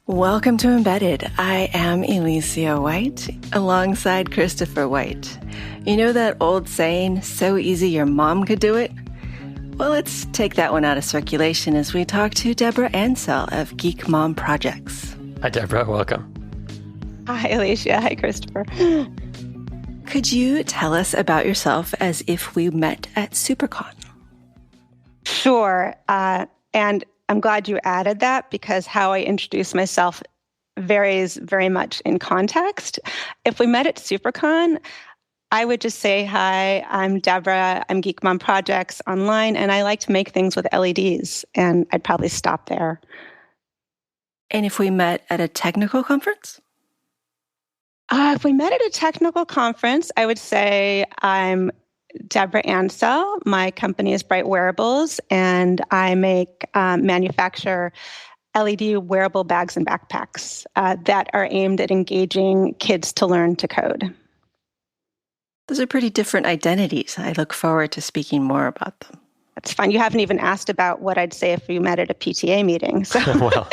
Welcome to Embedded. I am Alicia White, alongside Christopher White. You know that old saying, so easy your mom could do it? Well, let's take that one out of circulation as we talk to Debra Ansell of Geek Mom Projects. Hi, Debra. Welcome. Hi, Alicia. Hi, Christopher. Could you tell us about yourself as if we met at SuperCon? Sure. And I'm glad you added that because how I introduce myself varies very much in context. If we met at SuperCon, I would just say, hi, I'm Debra. I'm Geek Mom Projects online, and I like to make things with LEDs. And I'd probably stop there. And if we met at a technical conference? If we met at a technical conference, I would say I'm Debra Ansell. My company is Bright Wearables, and I manufacture LED wearable bags and backpacks that are aimed at engaging kids to learn to code. Those are pretty different identities. I look forward to speaking more about them. That's fine. You haven't even asked about what I'd say if we met at a PTA meeting. So Well,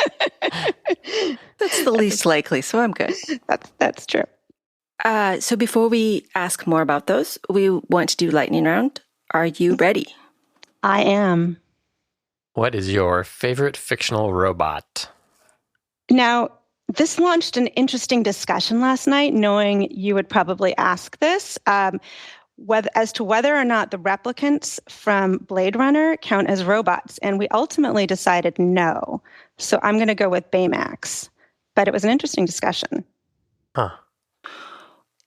that's the least likely, so I'm good. That's true. So before we ask more about those, we want to do lightning round. Are you ready? I am. what is your favorite fictional robot? Now, this launched an interesting discussion last night, knowing you would probably ask this, as to whether or not the replicants from Blade Runner count as robots. And we ultimately decided no. So I'm going to go with Baymax. But it was an interesting discussion. Huh.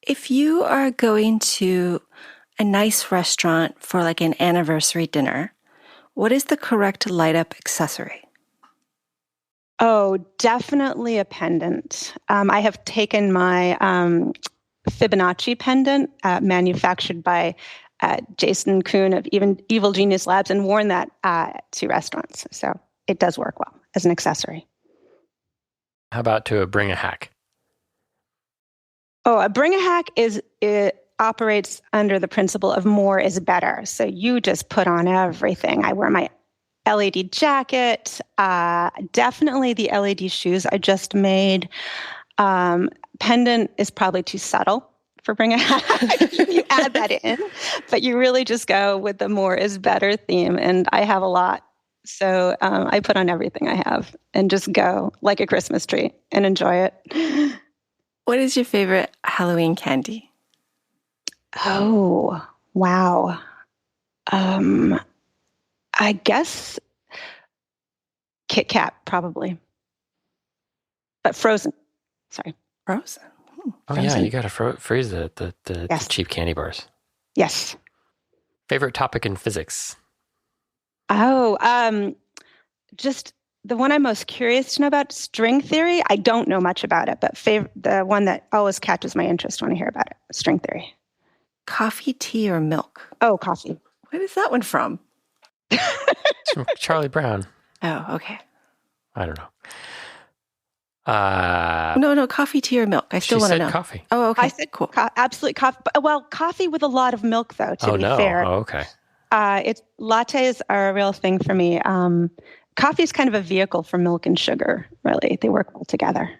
If you are going to a nice restaurant for like an anniversary dinner, what is the correct light-up accessory? Oh, definitely a pendant. I have taken my Fibonacci pendant, manufactured by Jason Kuhn of Evil Genius Labs, and worn that to restaurants. So it does work well as an accessory. How about to a bring a hack? Oh, a bring a hack operates under the principle of more is better. So you just put on everything. I wear my LED jacket, definitely the LED shoes I just made. Pendant is probably too subtle for bring a hack. You add that in, but you really just go with the more is better theme. And I have a lot. So I put on everything I have and just go like a Christmas tree and enjoy it. What is your favorite Halloween candy? Oh, wow. I guess Kit Kat, probably. But frozen. Sorry. Frozen. Oh, Frozen. yeah, you got to freeze the Yes. cheap candy bars. Yes. Favorite topic in physics? Oh, just the one I'm most curious to know about, string theory. I don't know much about it, but the one that always catches my interest when I hear about it, string theory. Coffee, tea, or milk? Oh, coffee. Where is that one from? It's from Charlie Brown. Oh, okay. I don't know. No, coffee, tea, or milk. I still want to know. Coffee. Oh, okay. I said cool. Absolutely coffee. Well, coffee with a lot of milk, though, to be fair. Oh, okay. Lattes are a real thing for me. Coffee is kind of a vehicle for milk and sugar, really. They work well together.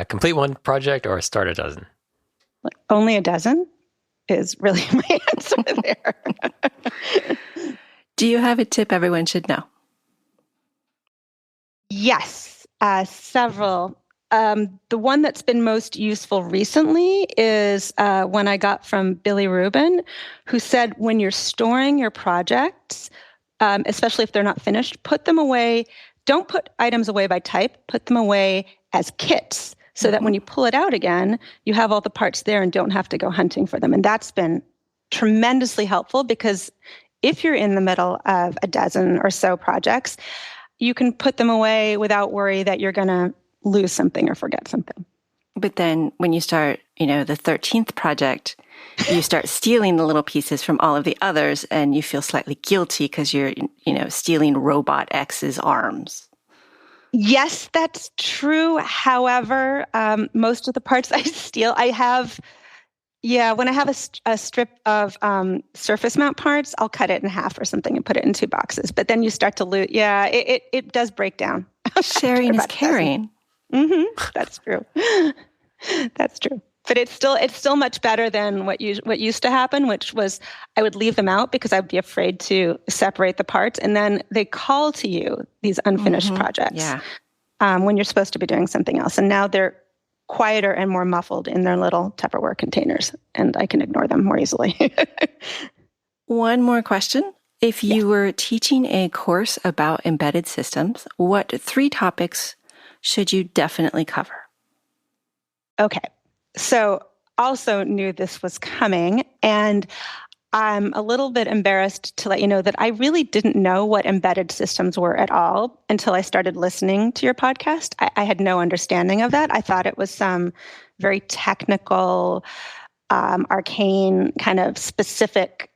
Complete one project or start a dozen? Only a dozen is really my answer there. Do you have a tip everyone should know? Yes, several. The one that's been most useful recently is one I got from Billy Rubin, who said when you're storing your projects, especially if they're not finished, put them away. Don't put items away by type. Put them away as kits so that when you pull it out again, you have all the parts there and don't have to go hunting for them. And that's been tremendously helpful because if you're in the middle of a dozen or so projects, you can put them away without worry that you're going to lose something or forget something. But then when you start, the 13th project, you start stealing the little pieces from all of the others and you feel slightly guilty because you're, stealing Robot X's arms. Yes, that's true. However, most of the parts I steal, I have, Yeah, when I have a strip of surface mount parts, I'll cut it in half or something and put it in 2 boxes. But then you start to lose. Yeah, it does break down. Sharing is caring. That's true. That's true. But it's still much better than what used to happen, which was I would leave them out because I'd be afraid to separate the parts, and then they call to you these unfinished projects when you're supposed to be doing something else. And now they're quieter and more muffled in their little Tupperware containers, and I can ignore them more easily. One more question. If you were teaching a course about embedded systems, what 3 topics should you definitely cover? Okay. So also knew this was coming, and I'm a little bit embarrassed to let you know that I really didn't know what embedded systems were at all until I started listening to your podcast. I had no understanding of that. I thought it was some very technical, arcane kind of specific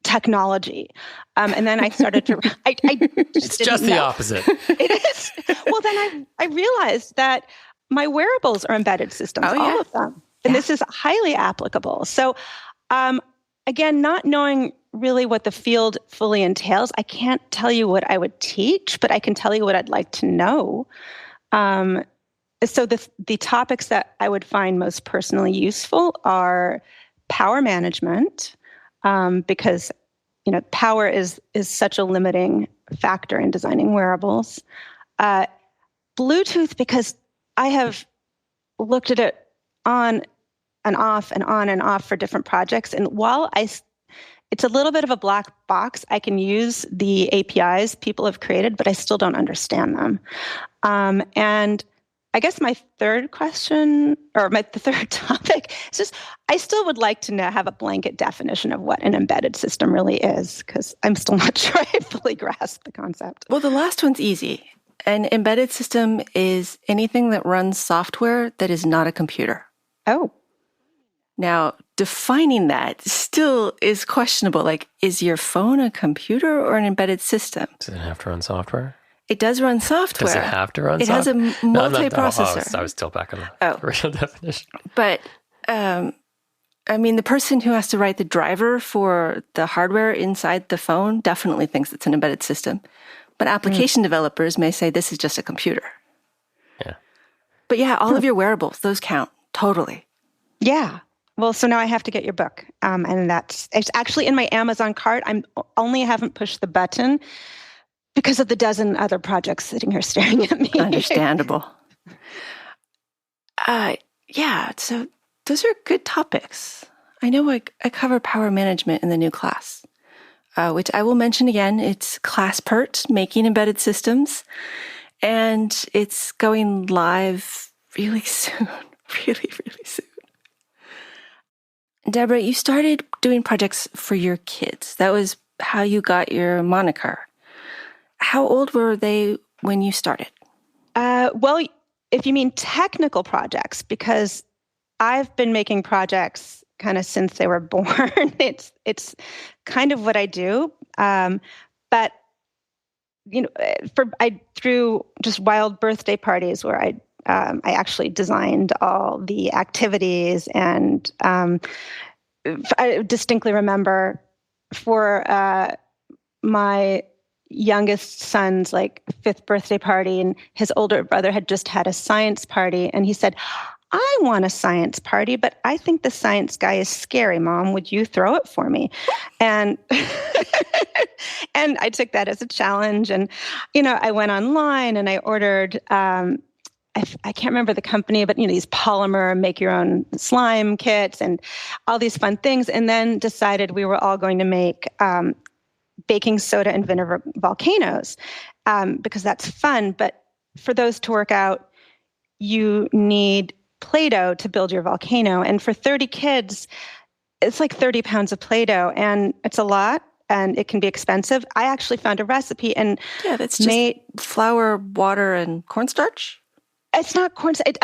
technology. And then I started to, I it's just the opposite. It is. Well, then I realized that my wearables are embedded systems, all of them. And this is highly applicable. So, again, not knowing really what the field fully entails, I can't tell you what I would teach, but I can tell you what I'd like to know. So the topics that I would find most personally useful are power management, because power is such a limiting factor in designing wearables. Bluetooth, because I have looked at it on and off and on and off for different projects. And while it's a little bit of a black box, I can use the APIs people have created, but I still don't understand them. And I guess my third question, or the third topic, is just I still would like to have a blanket definition of what an embedded system really is, because I'm still not sure I fully grasp the concept. Well, the last one's easy. An embedded system is anything that runs software that is not a computer. Oh. Now, defining that still is questionable. Like, is your phone a computer or an embedded system? Does it have to run software? It does run software. Does it have to run software? It has a multiprocessor. I was still back on the original definition. But, the person who has to write the driver for the hardware inside the phone definitely thinks it's an embedded system. But application developers may say this is just a computer. Yeah. But all of your wearables, those count. Totally. Yeah. Well, so now I have to get your book. And it's actually in my Amazon cart. I haven't pushed the button because of the dozen other projects sitting here staring at me. Understandable. So those are good topics. I know I cover power management in the new class. Which I will mention again. It's Class PERT, Making Embedded Systems, and it's going live really soon, really, really soon. Debra, you started doing projects for your kids. That was how you got your moniker. How old were they when you started? Well, if you mean technical projects, because I've been making projects kind of since they were born. It's kind of what I do. But I threw just wild birthday parties where I actually designed all the activities, and I distinctly remember for my youngest son's 5th birthday party, and his older brother had just had a science party, and he said, I want a science party, but I think the science guy is scary, Mom. Would you throw it for me? And and I took that as a challenge. And, I went online and I ordered, I can't remember the company, but, these polymer, make your own slime kits and all these fun things. And then decided we were all going to make baking soda and vinegar volcanoes because that's fun. But for those to work out, you need Play-Doh to build your volcano. And for 30 kids, it's like 30 pounds of Play-Doh, and it's a lot, and it can be expensive. I actually found a recipe and that's just flour, water, and cornstarch? It's not cornstarch.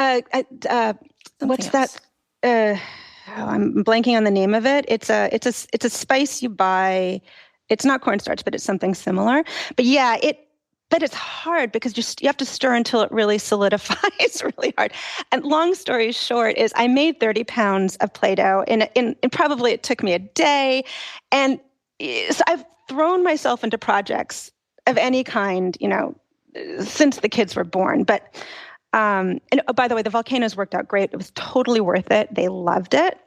What's else? That? I'm blanking on the name of it. It's a spice you buy. It's not cornstarch, but it's something similar. But But it's hard because you have to stir until it really solidifies really hard. And long story short is I made 30 pounds of Play-Doh and probably it took me a day. And so I've thrown myself into projects of any kind, since the kids were born. But and by the way, the volcanoes worked out great. It was totally worth it. They loved it.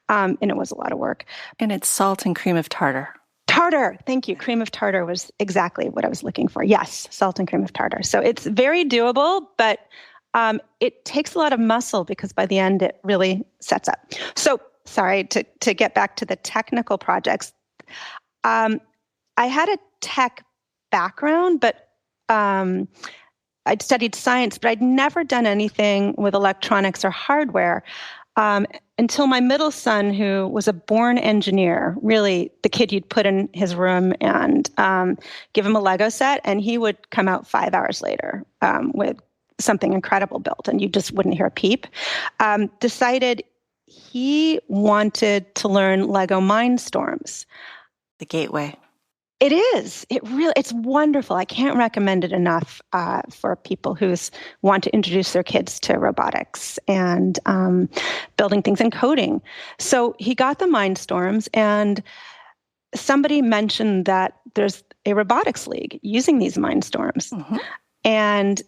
And it was a lot of work. And it's salt and cream of tartar. Tartar. Thank you. Cream of tartar was exactly what I was looking for. Yes, salt and cream of tartar. So it's very doable, but it takes a lot of muscle because by the end it really sets up. So sorry, to get back to the technical projects. I had a tech background, but I'd studied science, but I'd never done anything with electronics or hardware until my middle son, who was a born engineer, really the kid you'd put in his room and give him a Lego set, and he would come out 5 hours later with something incredible built, and you just wouldn't hear a peep, decided he wanted to learn Lego Mindstorms. The gateway. It is. It's wonderful. I can't recommend it enough for people who want to introduce their kids to robotics and building things and coding. So he got the Mindstorms, and somebody mentioned that there's a robotics league using these Mindstorms. Mm-hmm. And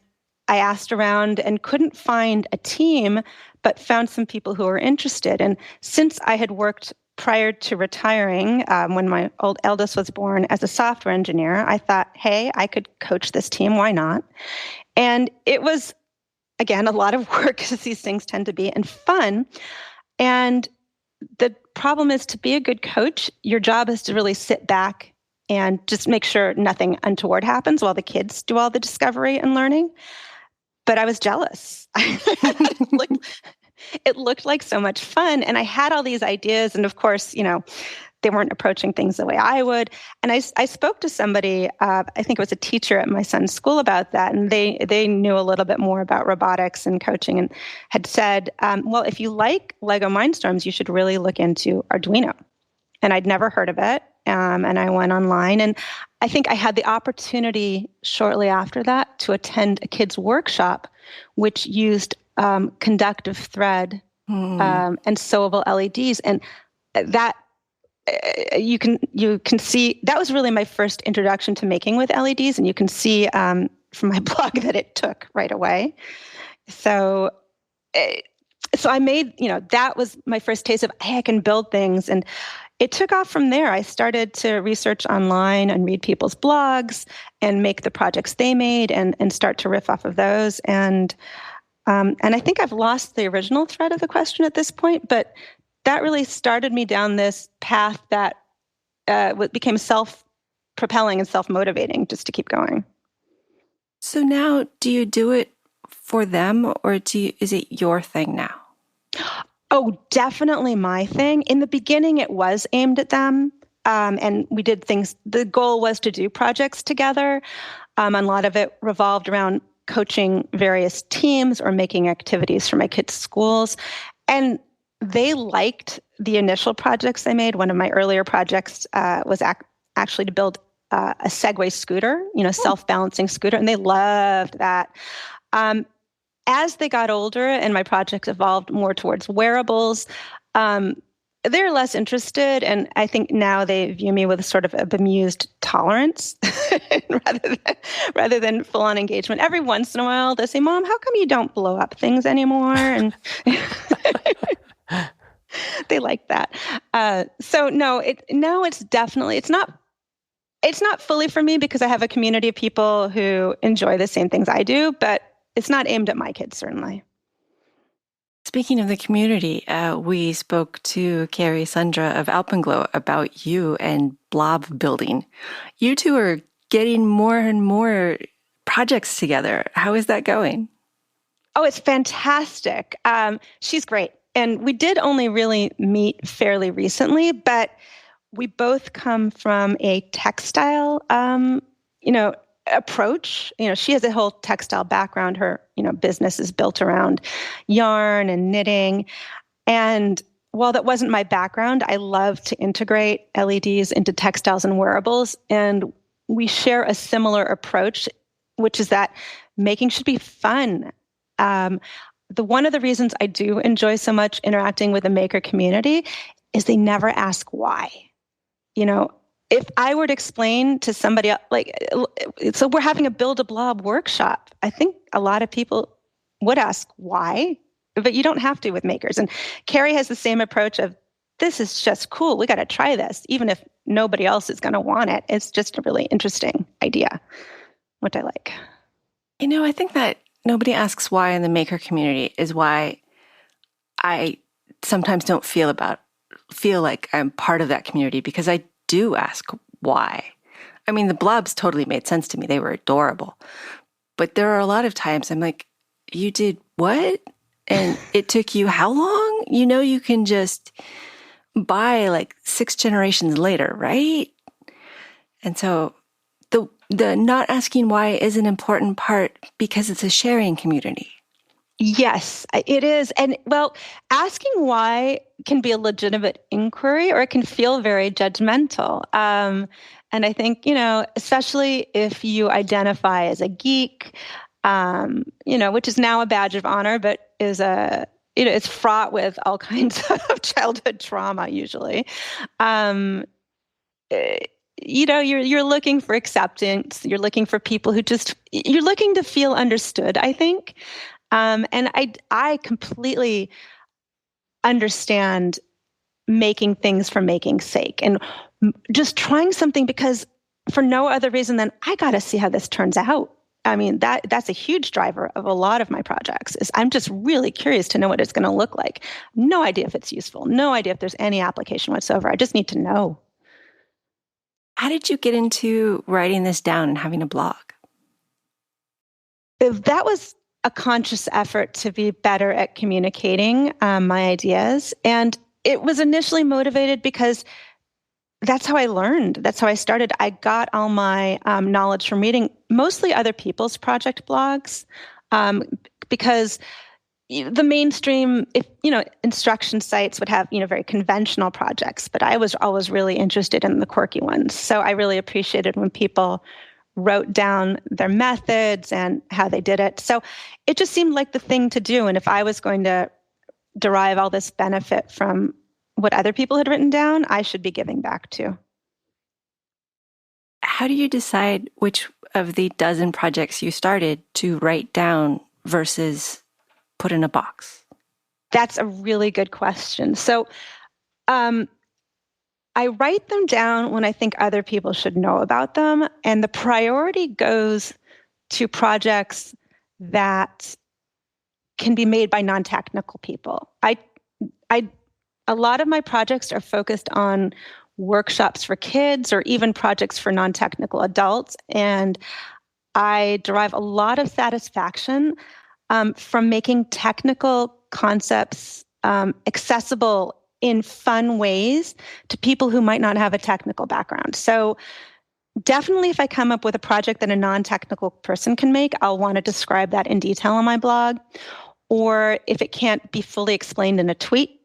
I asked around and couldn't find a team, but found some people who were interested. And since I had worked prior to retiring, when my eldest was born, as a software engineer, I thought, hey, I could coach this team. Why not? And it was, again, a lot of work, as these things tend to be, and fun. And the problem is, to be a good coach, your job is to really sit back and just make sure nothing untoward happens while the kids do all the discovery and learning. But I was jealous. It looked like so much fun. And I had all these ideas. And of course, they weren't approaching things the way I would. And I spoke to somebody, I think it was a teacher at my son's school, about that. And they knew a little bit more about robotics and coaching, and had said, well, if you like Lego Mindstorms, you should really look into Arduino. And I'd never heard of it. And I went online, and I think I had the opportunity shortly after that to attend a kids' workshop, which used conductive thread and sewable LEDs, and that you can see that was really my first introduction to making with LEDs, and you can see from my blog that it took right away. So I made that was my first taste of, hey, I can build things, and it took off from there. I started to research online and read people's blogs and make the projects they made and start to riff off of those. And I think I've lost the original thread of the question at this point, but that really started me down this path that became self-propelling and self-motivating just to keep going. So now, do you do it for them, or is it your thing now? Oh, definitely my thing. In the beginning, it was aimed at them, and we did things. The goal was to do projects together. A lot of it revolved around coaching various teams or making activities for my kids' schools. And they liked the initial projects I made. One of my earlier projects was actually to build a Segway scooter, self-balancing scooter, and they loved that. As they got older and my projects evolved more towards wearables, they're less interested. And I think now they view me with a sort of a bemused tolerance rather than full-on engagement. Every once in a while, they say, Mom, how come you don't blow up things anymore? And they like that. So no, it's definitely, it's not fully for me because I have a community of people who enjoy the same things I do, but it's not aimed at my kids, certainly. Speaking of the community, we spoke to Carrie Sundra of Alpenglow about you and blob building. You two are getting more and more projects together. How is that going? Oh, it's fantastic. She's great. And we did only really meet fairly recently, but we both come from a textile, approach. She has a whole textile background. Her, business is built around yarn and knitting. And while that wasn't my background, I love to integrate LEDs into textiles and wearables. And we share a similar approach which is that making should be fun. One of the reasons I do enjoy so much interacting with the maker community is they never ask why. If I were to explain to somebody else, so we're having a Build a Blob workshop, I think a lot of people would ask why, but you don't have to with makers. And Carrie has the same approach of, this is just cool. We got to try this, even if nobody else is going to want it. It's just a really interesting idea, which I like. I think that nobody asks why in the maker community is why I sometimes don't feel like I'm part of that community, because I do ask why. I mean, the blobs totally made sense to me. They were adorable. But there are a lot of times I'm like, you did what? And it took you how long? You can just buy like 6 generations later, right? And so the not asking why is an important part because it's a sharing community. Yes, it is. And asking why can be a legitimate inquiry, or it can feel very judgmental. And I think, especially if you identify as a geek, which is now a badge of honor, but is it's fraught with all kinds of childhood trauma usually. You're looking for acceptance. You're looking for people you're looking to feel understood, I think. And I completely understand making things for making's sake and just trying something because for no other reason than I got to see how this turns out. I mean, that's a huge driver of a lot of my projects is I'm just really curious to know what it's going to look like. No idea if it's useful. No idea if there's any application whatsoever. I just need to know. How did you get into writing this down and having a blog? That was a conscious effort to be better at communicating my ideas. And it was initially motivated because that's how I learned. That's how I started. I got all my knowledge from reading mostly other people's project blogs because the mainstream, instruction sites would have, very conventional projects, but I was always really interested in the quirky ones. So I really appreciated when people wrote down their methods and how they did it. So it just seemed like the thing to do. And if I was going to derive all this benefit from what other people had written down, I should be giving back too. How do you decide which of the dozen projects you started to write down versus put in a box? That's a really good question. So I write them down when I think other people should know about them. And the priority goes to projects that can be made by non-technical people. A lot of my projects are focused on workshops for kids or even projects for non-technical adults. And I derive a lot of satisfaction from making technical concepts accessible in fun ways to people who might not have a technical background. So definitely if I come up with a project that a non-technical person can make, I'll want to describe that in detail on my blog. Or if it can't be fully explained in a tweet,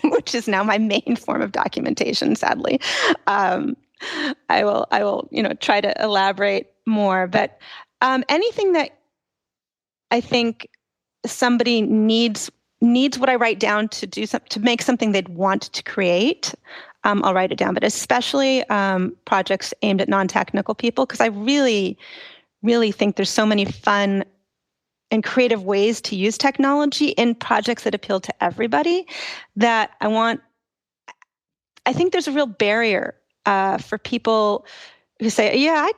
which is now my main form of documentation, sadly, I will try to elaborate more. But anything that I think somebody needs what I write down to do to make something they'd want to create, I'll write it down. But especially projects aimed at non-technical people, because I really, really think there's so many fun and creative ways to use technology in projects that appeal to everybody that I think there's a real barrier for people who say, yeah,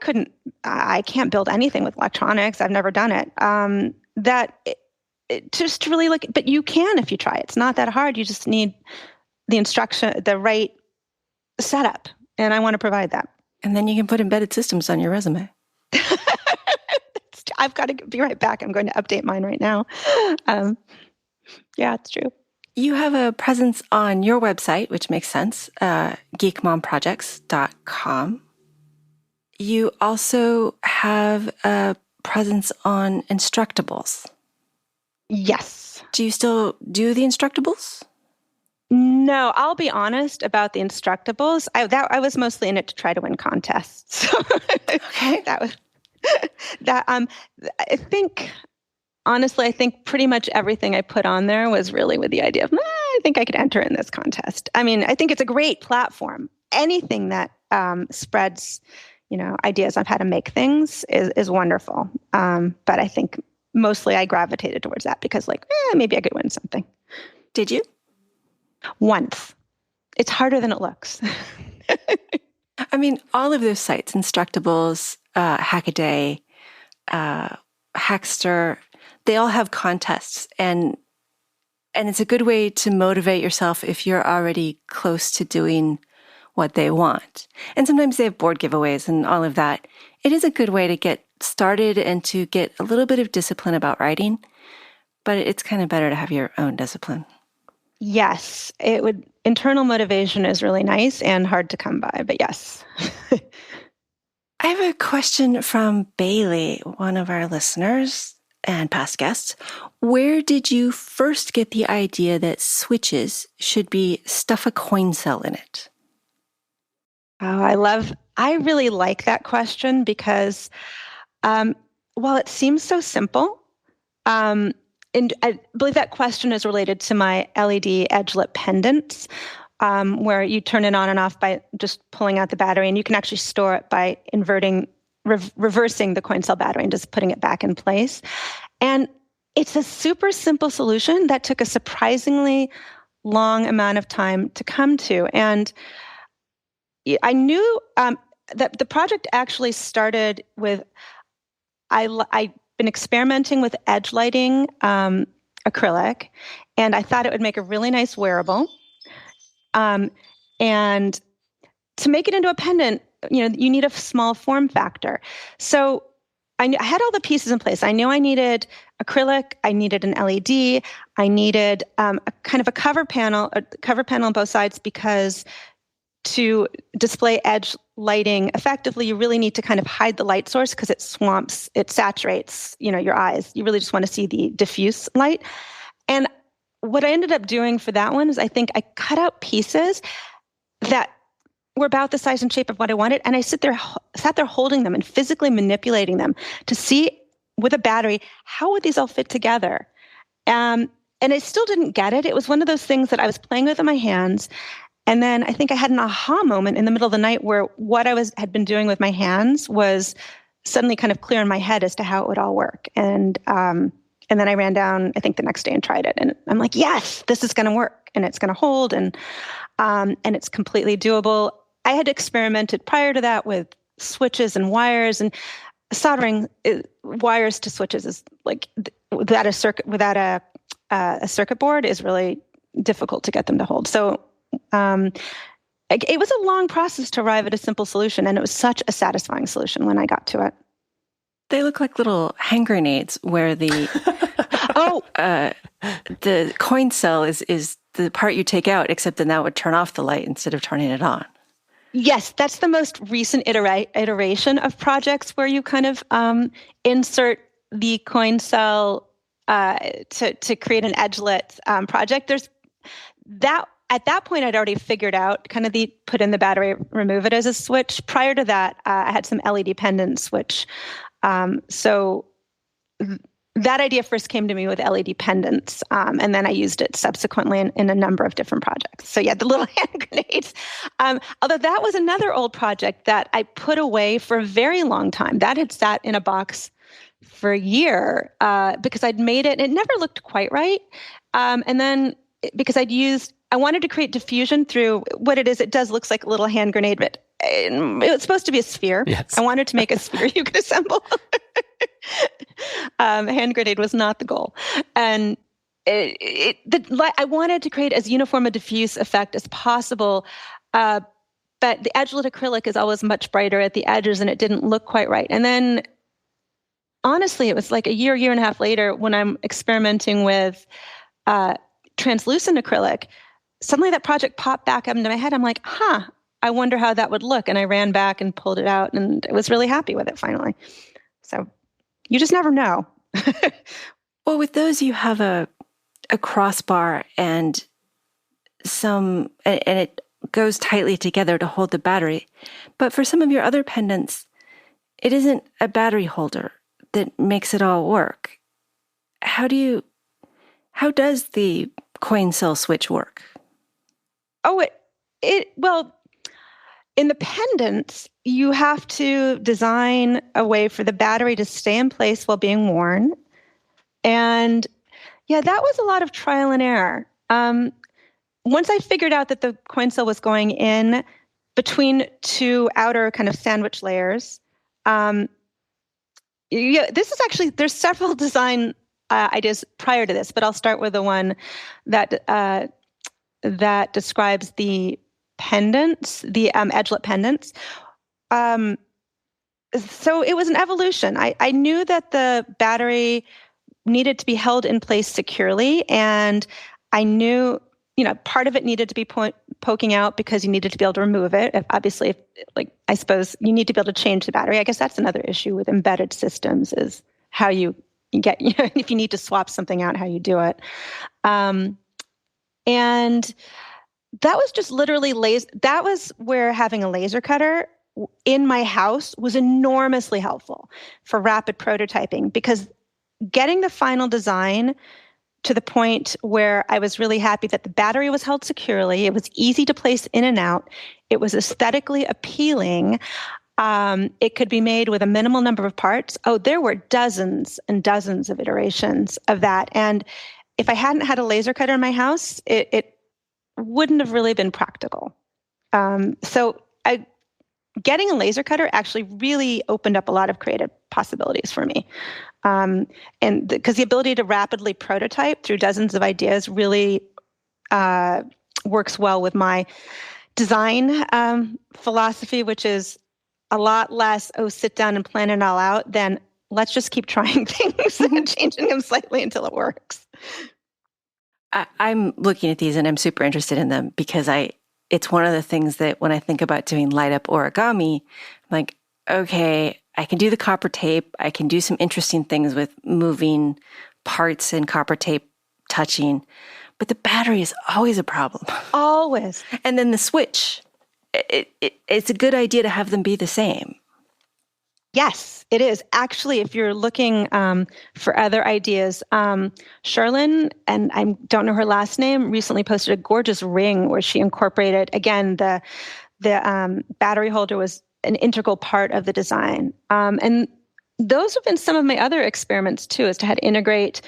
I can't build anything with electronics. I've never done it. Just really look, but you can if you try. It's not that hard. You just need the instruction, the right setup. And I want to provide that. And then you can put embedded systems on your resume. I've got to be right back. I'm going to update mine right now. Yeah, it's true. You have a presence on your website, which makes sense, geekmomprojects.com. You also have a presence on Instructables. Yes. Do you still do the Instructables? No, I'll be honest about the Instructables. I was mostly in it to try to win contests. So, okay, that was That I think honestly, I think pretty much everything I put on there was really with the idea of, I think I could enter in this contest. I mean, I think it's a great platform. Anything that spreads, ideas on how to make things is wonderful. But I think mostly I gravitated towards that because maybe I could win something. Did you? Once. It's harder than it looks. I mean, all of those sites, Instructables, Hackaday, Hackster, they all have contests, and it's a good way to motivate yourself if you're already close to doing what they want. And sometimes they have board giveaways and all of that. It is a good way to get started and to get a little bit of discipline about writing, but it's kind of better to have your own discipline. Yes, internal motivation is really nice and hard to come by, but yes. I have a question from Bailey, one of our listeners and past guests. Where did you first get the idea that switches should stuff a coin cell in it? Oh, I really like that question because while it seems so simple, and I believe that question is related to my LED edgelit pendants, where you turn it on and off by just pulling out the battery, and you can actually store it by reversing the coin cell battery and just putting it back in place. And it's a super simple solution that took a surprisingly long amount of time to come to. And I knew that the project actually started with, I've been experimenting with edge lighting acrylic, and I thought it would make a really nice wearable. And to make it into a pendant, you need a small form factor. So I had all the pieces in place. I knew I needed acrylic, I needed an LED, I needed a kind of a cover panel on both sides, because to display edge lighting effectively, you really need to kind of hide the light source because it saturates, your eyes. You really just want to see the diffuse light. And what I ended up doing for that one is I think I cut out pieces that were about the size and shape of what I wanted. And I sat there holding them and physically manipulating them to see with a battery, how would these all fit together? And I still didn't get it. It was one of those things that I was playing with in my hands. And then I think I had an aha moment in the middle of the night where what I had been doing with my hands was suddenly kind of clear in my head as to how it would all work. And then I ran down, I think the next day, and tried it. And I'm like, yes, this is going to work, and it's going to hold, and it's completely doable. I had experimented prior to that with switches and wires, and soldering wires to switches is like without a circuit board is really difficult to get them to hold. So it was a long process to arrive at a simple solution, and it was such a satisfying solution when I got to it. They look like little hand grenades where the the coin cell is the part you take out, except then that would turn off the light instead of turning it on. Yes, that's the most recent iteration of projects where you kind of insert the coin cell to create an edgelit project. There's that. At that point, I'd already figured out kind of the put in the battery, remove it as a switch. Prior to that, I had some LED pendant switch. So that idea first came to me with LED pendants, and then I used it subsequently in a number of different projects. So yeah, the little hand grenades. Although that was another old project that I put away for a very long time. That had sat in a box for a year because I'd made it, and it never looked quite right. And then because I wanted to create diffusion through what it is. It does looks like a little hand grenade, but it was supposed to be a sphere. Yes. I wanted to make a sphere you could assemble. Hand grenade was not the goal. And I wanted to create as uniform a diffuse effect as possible. But the edgelit acrylic is always much brighter at the edges, and it didn't look quite right. And then, honestly, it was like a year and a half later when I'm experimenting with translucent acrylic. Suddenly that project popped back up into my head. I'm like, I wonder how that would look. And I ran back and pulled it out, and I was really happy with it finally. So you just never know. Well, with those, you have a crossbar and it goes tightly together to hold the battery. But for some of your other pendants, it isn't a battery holder that makes it all work. How does the coin cell switch work? Oh, well, in the pendants, you have to design a way for the battery to stay in place while being worn. And yeah, that was a lot of trial and error. Once I figured out that the coin cell was going in between two outer kind of sandwich layers, this is actually, there's several design ideas prior to this, but I'll start with the one that describes the pendants, the edgelet pendants. So it was an evolution. I knew that the battery needed to be held in place securely, and I knew, part of it needed to be poking out because you needed to be able to remove it. Obviously, I suppose you need to be able to change the battery. I guess that's another issue with embedded systems, is how you get, if you need to swap something out, how you do it. And that was just literally that was where having a laser cutter in my house was enormously helpful for rapid prototyping, because getting the final design to the point where I was really happy that the battery was held securely, it was easy to place in and out, it was aesthetically appealing, it could be made with a minimal number of parts. Oh, there were dozens and dozens of iterations of that. And if I hadn't had a laser cutter in my house, it wouldn't have really been practical. So getting a laser cutter actually really opened up a lot of creative possibilities for me. And because the ability to rapidly prototype through dozens of ideas really works well with my design philosophy, which is a lot less, sit down and plan it all out, than let's just keep trying things and changing them slightly until it works. I'm looking at these and I'm super interested in them, because it's one of the things that when I think about doing light up origami, I'm like, okay, I can do the copper tape. I can do some interesting things with moving parts and copper tape touching, but the battery is always a problem. Always. And then the switch, it's a good idea to have them be the same. Yes, it is. Actually, if you're looking for other ideas, Sherlyn, and I don't know her last name, recently posted a gorgeous ring where she incorporated, again, the battery holder was an integral part of the design. And those have been some of my other experiments too, is to how to integrate,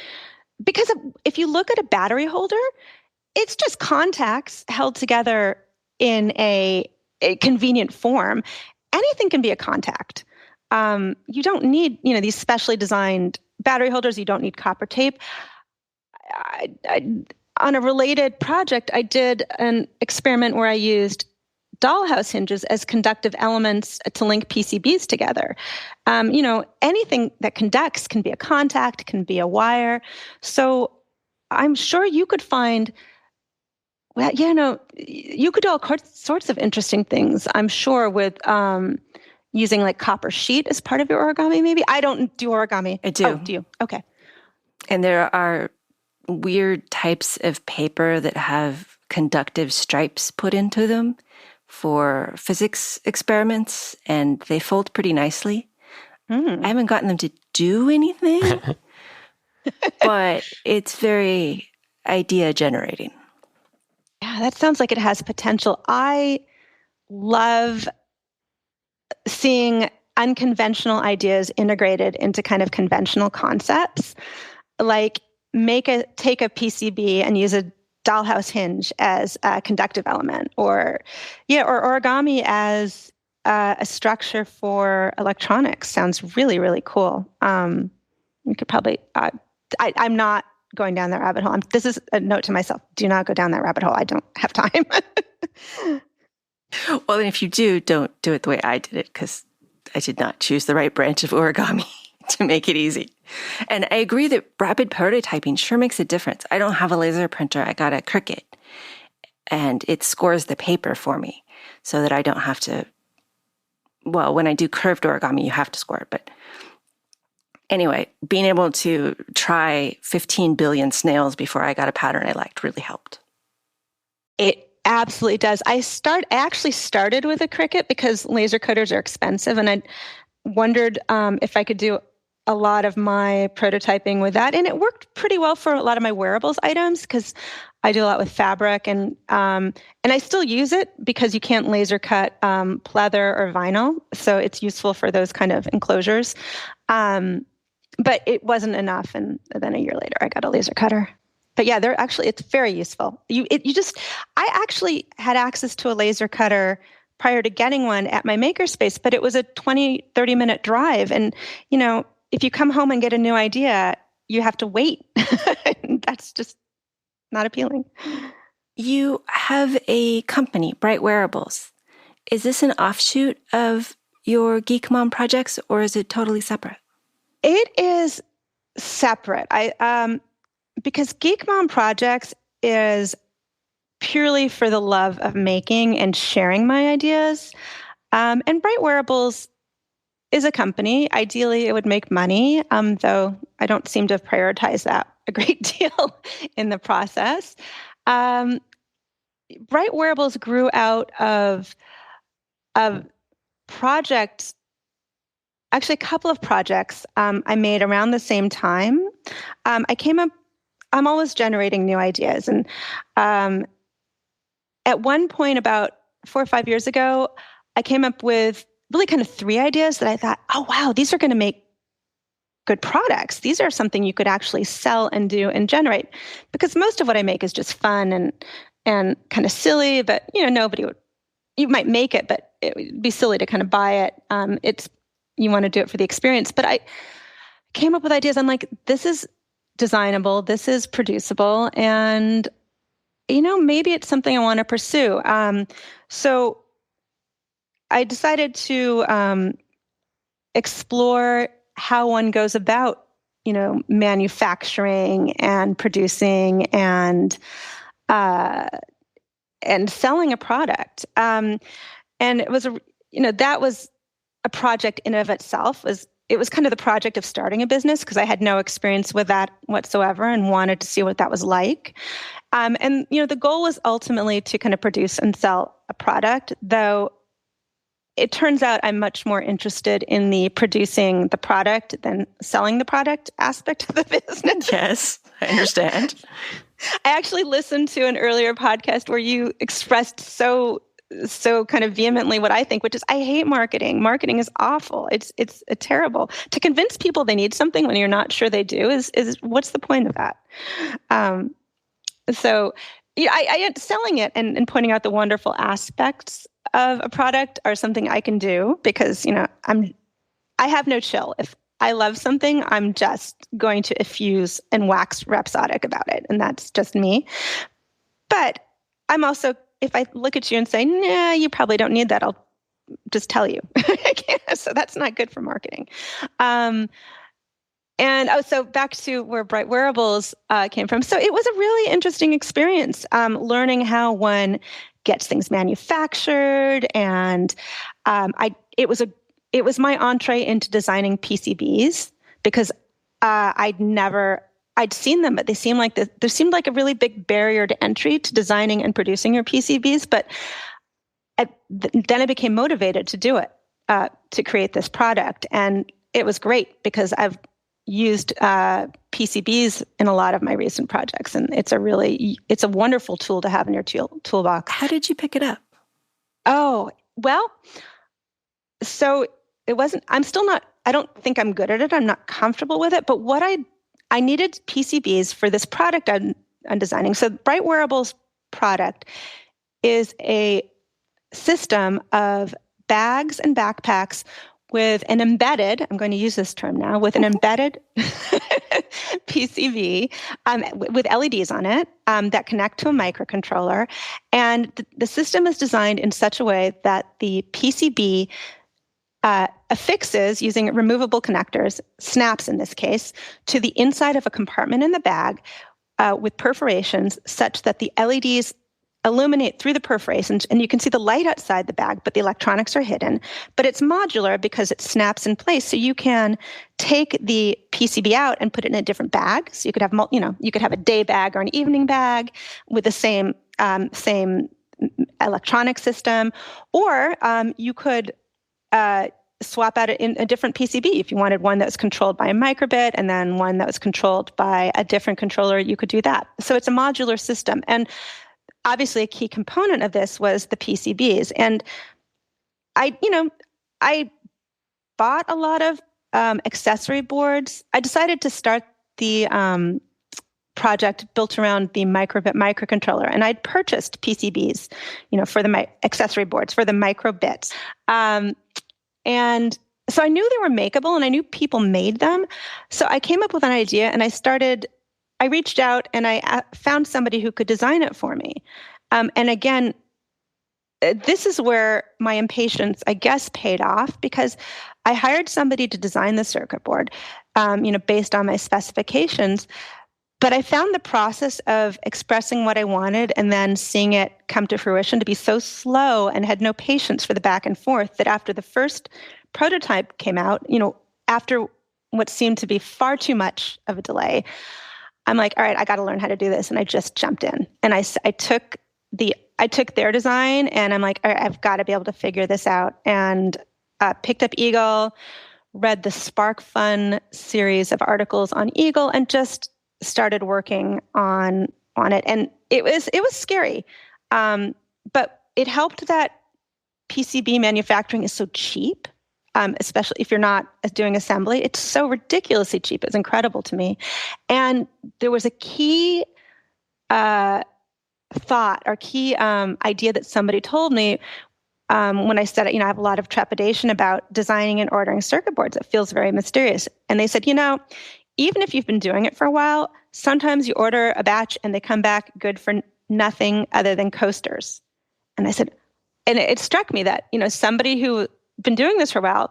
because if you look at a battery holder, it's just contacts held together in a convenient form. Anything can be a contact. You don't need, these specially designed battery holders. You don't need copper tape. On a related project, I did an experiment where I used dollhouse hinges as conductive elements to link PCBs together. Anything that conducts can be a contact, can be a wire. So I'm sure you could find, you could do all sorts of interesting things, I'm sure, with using like copper sheet as part of your origami, maybe? I don't do origami. I do. Oh, do you? Okay. And there are weird types of paper that have conductive stripes put into them for physics experiments, and they fold pretty nicely. I haven't gotten them to do anything, but it's very idea generating. Yeah, that sounds like it has potential. I love seeing unconventional ideas integrated into kind of conventional concepts, like take a PCB and use a dollhouse hinge as a conductive element, or origami as a structure for electronics. Sounds really, really cool. You could probably, I'm not going down that rabbit hole. This is a note to myself. Do not go down that rabbit hole. I don't have time. Well, and if you do, don't do it the way I did it, because I did not choose the right branch of origami to make it easy. And I agree that rapid prototyping sure makes a difference. I don't have a laser printer. I got a Cricut, and it scores the paper for me so that I don't have to, well, when I do curved origami, you have to score it. But anyway, being able to try 15 billion snails before I got a pattern I liked really helped. It absolutely does. I actually started with a Cricut because laser cutters are expensive, and wondered if I could do a lot of my prototyping with that. And it worked pretty well for a lot of my wearables items because I do a lot with fabric, and I still use it because you can't laser cut pleather or vinyl. So it's useful for those kind of enclosures. But it wasn't enough. And then a year later, I got a laser cutter. But yeah, it's very useful. I actually had access to a laser cutter prior to getting one at my makerspace, but it was a 20, 30-minute drive. And, if you come home and get a new idea, you have to wait. That's just not appealing. You have a company, Bright Wearables. Is this an offshoot of your Geek Mom projects, or is it totally separate? It is separate. Because Geek Mom Projects is purely for the love of making and sharing my ideas. And Bright Wearables is a company. Ideally, it would make money, though I don't seem to have prioritized that a great deal in the process. Bright Wearables grew out of projects, actually a couple of projects I made around the same time. I'm always generating new ideas. And at one point about 4 or 5 years ago, I came up with really kind of 3 ideas that I thought, oh, wow, these are going to make good products. These are something you could actually sell and do and generate. Because most of what I make is just fun and kind of silly, but you might make it, but it would be silly to kind of buy it. You want to do it for the experience. But I came up with ideas. I'm like, this is designable, this is producible, and maybe it's something I want to pursue. So I decided to explore how one goes about, manufacturing and producing and selling a product. And it was that was a project in and of itself. It was kind of the project of starting a business because I had no experience with that whatsoever and wanted to see what that was like. And the goal was ultimately to kind of produce and sell a product, though it turns out I'm much more interested in the producing the product than selling the product aspect of the business. Yes, I understand. I actually listened to an earlier podcast where you expressed so kind of vehemently what I think, which is I hate marketing. Marketing is awful. It's terrible. To convince people they need something when you're not sure they do is what's the point of that? So I selling it and pointing out the wonderful aspects of a product are something I can do because I have no chill. If I love something, I'm just going to effuse and wax rhapsodic about it, and that's just me. But I'm also, if I look at you and say, nah, you probably don't need that, I'll just tell you. So that's not good for marketing. So back to where Bright Wearables came from. So it was a really interesting experience, learning how one gets things manufactured, and it was my entree into designing PCBs because I'd seen them, but they seemed like there seemed like a really big barrier to entry to designing and producing your PCBs. But then I became motivated to do it, to create this product. And it was great because I've used PCBs in a lot of my recent projects. And it's a wonderful tool to have in your toolbox. How did you pick it up? Oh, well, so it wasn't, I don't think I'm good at it. I'm not comfortable with it. But what I needed PCBs for this product I'm designing. So Bright Wearables product is a system of bags and backpacks with an embedded, I'm going to use this term now, with an embedded PCB with LEDs on it that connect to a microcontroller. And the system is designed in such a way that the PCB affixes using removable connectors, snaps in this case, to the inside of a compartment in the bag with perforations such that the LEDs illuminate through the perforations, and you can see the light outside the bag, but the electronics are hidden. But it's modular because it snaps in place, so you can take the PCB out and put it in a different bag. So you could have, you could have a day bag or an evening bag with the same electronic system, or you could swap out in a different PCB. If you wanted one that was controlled by a microbit and then one that was controlled by a different controller, you could do that. So it's a modular system. And obviously a key component of this was the PCBs. And I bought a lot of accessory boards. I decided to start the project built around the microbit microcontroller, and I'd purchased PCBs, for the accessory boards for the microbits, and so I knew they were makeable, and I knew people made them. So I came up with an idea, and I reached out, and I found somebody who could design it for me. And again, this is where my impatience, I guess, paid off, because I hired somebody to design the circuit board, based on my specifications. But I found the process of expressing what I wanted and then seeing it come to fruition to be so slow, and had no patience for the back and forth, that after the first prototype came out, after what seemed to be far too much of a delay, I'm like, all right, I got to learn how to do this. And I just jumped in, and I took their design, and I'm like, all right, I've got to be able to figure this out. And picked up Eagle, read the Spark Fun series of articles on Eagle, and just started working on it. And it was scary. But it helped that PCB manufacturing is so cheap, especially if you're not doing assembly. It's so ridiculously cheap. It's incredible to me. And there was a key thought or key idea that somebody told me when I said, I have a lot of trepidation about designing and ordering circuit boards. It feels very mysterious. And they said, even if you've been doing it for a while, sometimes you order a batch and they come back good for nothing other than coasters. And I said, and it struck me that, somebody who's been doing this for a while,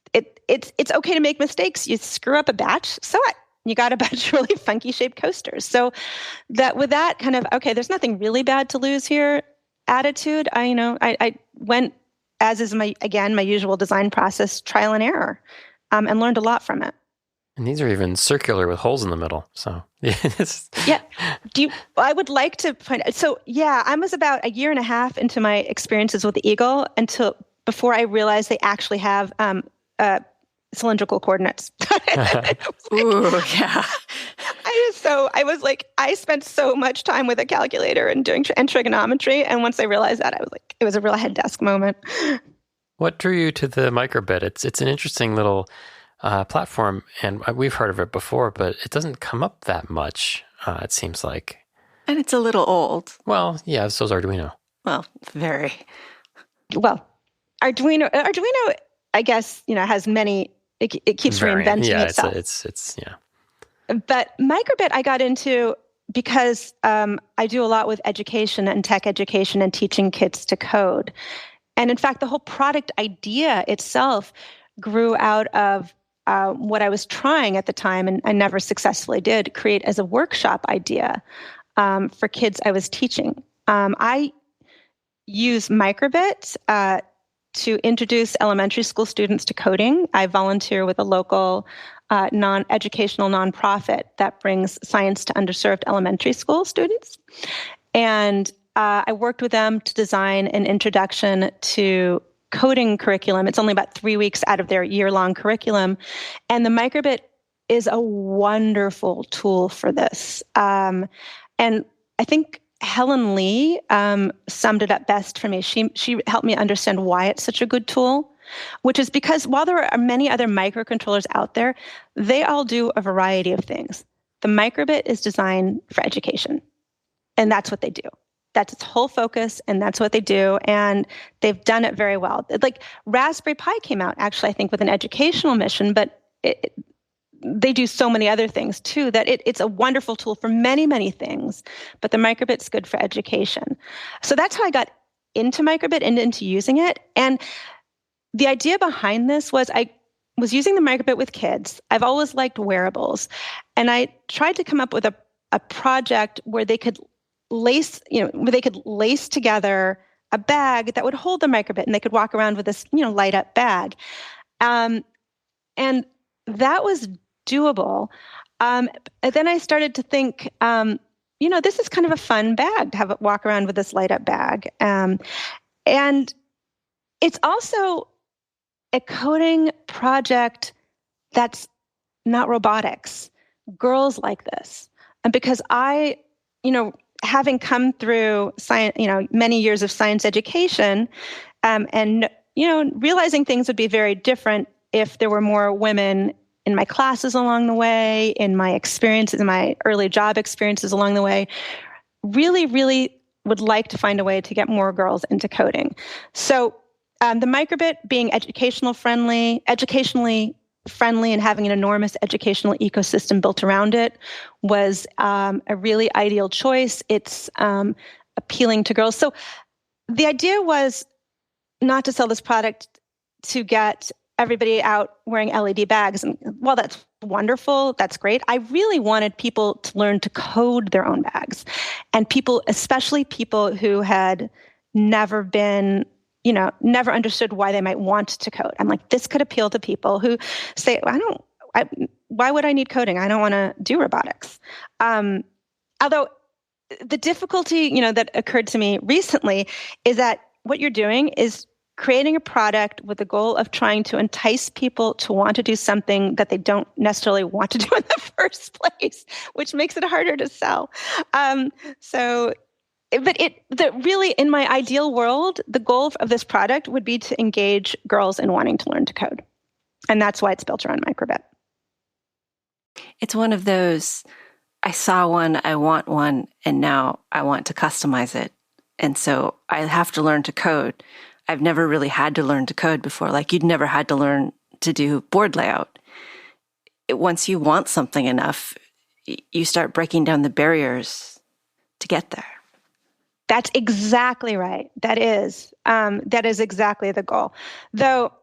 it's okay to make mistakes. You screw up a batch, so what? You got a bunch of really funky shaped coasters. So that with that kind of, okay, there's nothing really bad to lose here attitude, I went, as is my usual design process, trial and error, and learned a lot from it. And these are even circular with holes in the middle. So yeah. I would like to point out. So yeah, I was about a year and a half into my experiences with the Eagle before I realized they actually have cylindrical coordinates. Ooh, yeah. I spent so much time with a calculator and doing trigonometry. And once I realized that, I was like, it was a real head desk moment. What drew you to the microbit? It's an interesting little platform, and we've heard of it before, but it doesn't come up that much, it seems like. And it's a little old. Well, yeah, so's Arduino. Well, very. Well, Arduino, I guess, has many, it keeps reinventing itself. It's yeah. But microbit I got into because I do a lot with education and tech education and teaching kids to code. And in fact, the whole product idea itself grew out of what I was trying at the time, and I never successfully did, create as a workshop idea for kids I was teaching. I use microbit to introduce elementary school students to coding. I volunteer with a local non-educational nonprofit that brings science to underserved elementary school students. And I worked with them to design an introduction to coding curriculum. It's only about 3 weeks out of their year-long curriculum. And the microbit is a wonderful tool for this. And I think Helen Lee summed it up best for me. She helped me understand why it's such a good tool, which is because while there are many other microcontrollers out there, they all do a variety of things. The microbit is designed for education, and that's what they do. That's its whole focus, and that's what they do, and they've done it very well. Like Raspberry Pi came out, actually, I think, with an educational mission, but they do so many other things too, that it's a wonderful tool for many, many things, but the microbit's good for education. So that's how I got into microbit and into using it. And the idea behind this was I was using the microbit with kids. I've always liked wearables, and I tried to come up with a project where they could lace together a bag that would hold the microbit, and they could walk around with this, light up bag. And that was doable. And then I started to think, this is kind of a fun bag to have it walk around with this light up bag. And it's also a coding project that's not robotics. Girls like this. And because I, having come through science, many years of science education, and, realizing things would be very different if there were more women in my classes along the way, in my experiences, in my early job experiences along the way, really, really would like to find a way to get more girls into coding. So the microbit being educationally friendly and having an enormous educational ecosystem built around it was a really ideal choice. It's appealing to girls. So the idea was not to sell this product to get everybody out wearing LED bags. And while that's wonderful, that's great, I really wanted people to learn to code their own bags. And people, especially people who had never been, never understood why they might want to code. I'm like, this could appeal to people who say, why would I need coding? I don't want to do robotics. Although the difficulty, that occurred to me recently is that what you're doing is creating a product with the goal of trying to entice people to want to do something that they don't necessarily want to do in the first place, which makes it harder to sell. Really, in my ideal world, the goal of this product would be to engage girls in wanting to learn to code. And that's why it's built around microbit. It's one of those, I saw one, I want one, and now I want to customize it. And so I have to learn to code. I've never really had to learn to code before. Like you'd never had to learn to do board layout. Once you want something enough, you start breaking down the barriers to get there. That's exactly right. That is exactly the goal. Though,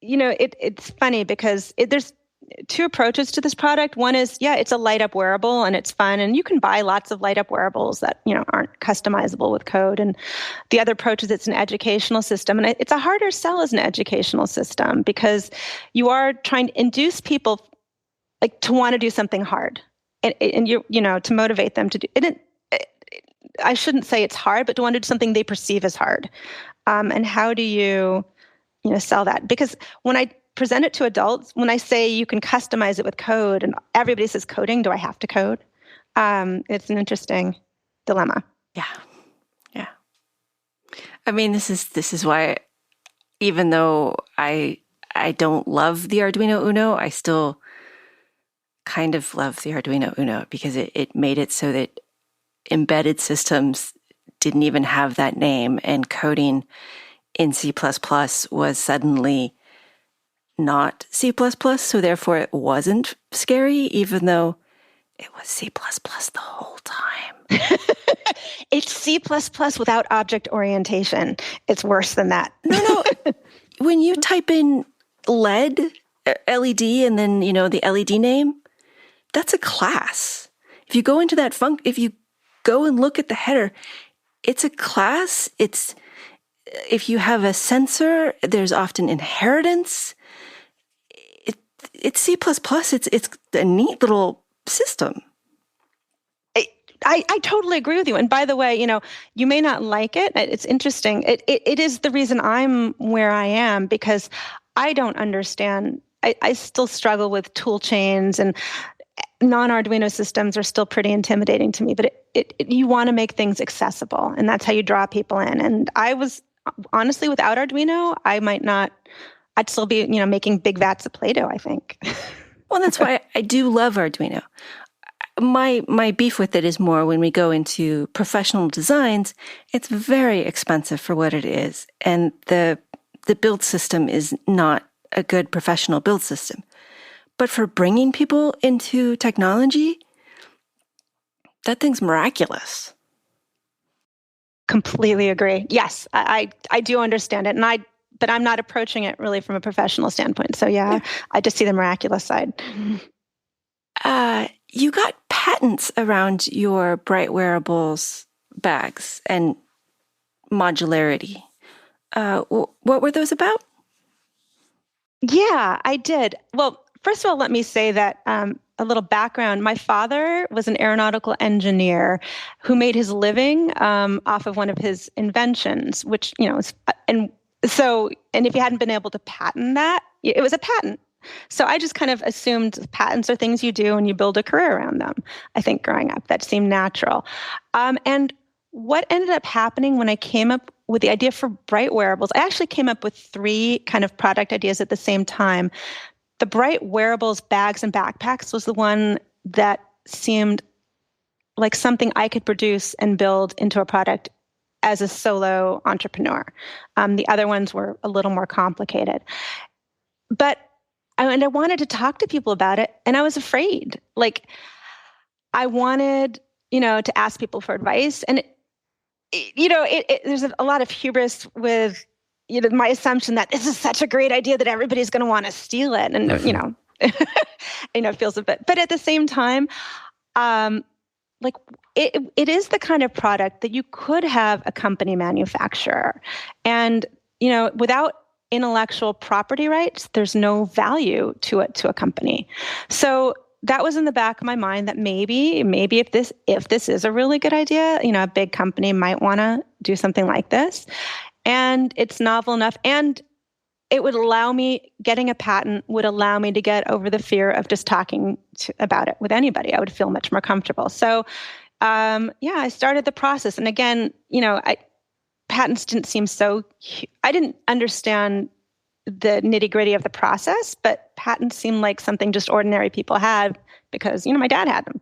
it's funny because there's two approaches to this product. One is, it's a light up wearable and it's fun. And you can buy lots of light up wearables that, aren't customizable with code. And the other approach is it's an educational system. And it's a harder sell as an educational system because you are trying to induce people to want to do something hard and to motivate them to do it. I shouldn't say it's hard, but to want to do something they perceive as hard. And how do you sell that? Because when I present it to adults, when I say you can customize it with code and everybody says coding, do I have to code? It's an interesting dilemma. Yeah. I mean, this is why, even though I don't love the Arduino Uno, I still kind of love the Arduino Uno because it made it so that embedded systems didn't even have that name, and coding in C++ was suddenly not C++, so therefore it wasn't scary, even though it was C++ the whole time. It's C++ without object orientation. It's worse than that. No. When you type in LED, and then, the LED name, that's a class. If you go into that if you go and look at the header, it's a class. If you have a sensor, there's often inheritance. It's C++. It's a neat little system. I totally agree with you. And by the way, you may not like it. It's interesting. It is the reason I'm where I am because I don't understand. I still struggle with tool chains, and non-Arduino systems are still pretty intimidating to me. But you want to make things accessible, and that's how you draw people in. And I was honestly, without Arduino, I'd still be, making big vats of Play-Doh, I think. Well, that's why I do love Arduino. My beef with it is more when we go into professional designs, it's very expensive for what it is. And the build system is not a good professional build system. But for bringing people into technology, that thing's miraculous. Completely agree. Yes, I do understand it. But I'm not approaching it really from a professional standpoint. So yeah. I just see the miraculous side. You got patents around your Bright Wearables bags and modularity. What were those about? Yeah, I did. Well, first of all, let me say that a little background. My father was an aeronautical engineer who made his living off of one of his inventions, which, and So, and if you hadn't been able to patent that, it was a patent. So I just kind of assumed patents are things you do and you build a career around them. I think growing up, that seemed natural. And what ended up happening when I came up with the idea for Bright Wearables, I actually came up with 3 kind of product ideas at the same time. The Bright Wearables bags and backpacks was the one that seemed like something I could produce and build into a product as a solo entrepreneur. The other ones were a little more complicated. But I wanted to talk to people about it, and I was afraid. Like, I wanted, to ask people for advice. And, there's a lot of hubris with, my assumption that this is such a great idea that everybody's going to want to steal it. And, it feels a bit, but at the same time, like it is the kind of product that you could have a company manufacture. And, without intellectual property rights, there's no value to it to a company. So that was in the back of my mind that maybe if this is a really good idea, a big company might want to do something like this. And it's novel enough, and it would allow me, getting a patent would allow me to get over the fear of just talking about it with anybody. I would feel much more comfortable. So I started the process. And again, patents didn't seem I didn't understand the nitty-gritty of the process, but patents seemed like something just ordinary people had because, my dad had them.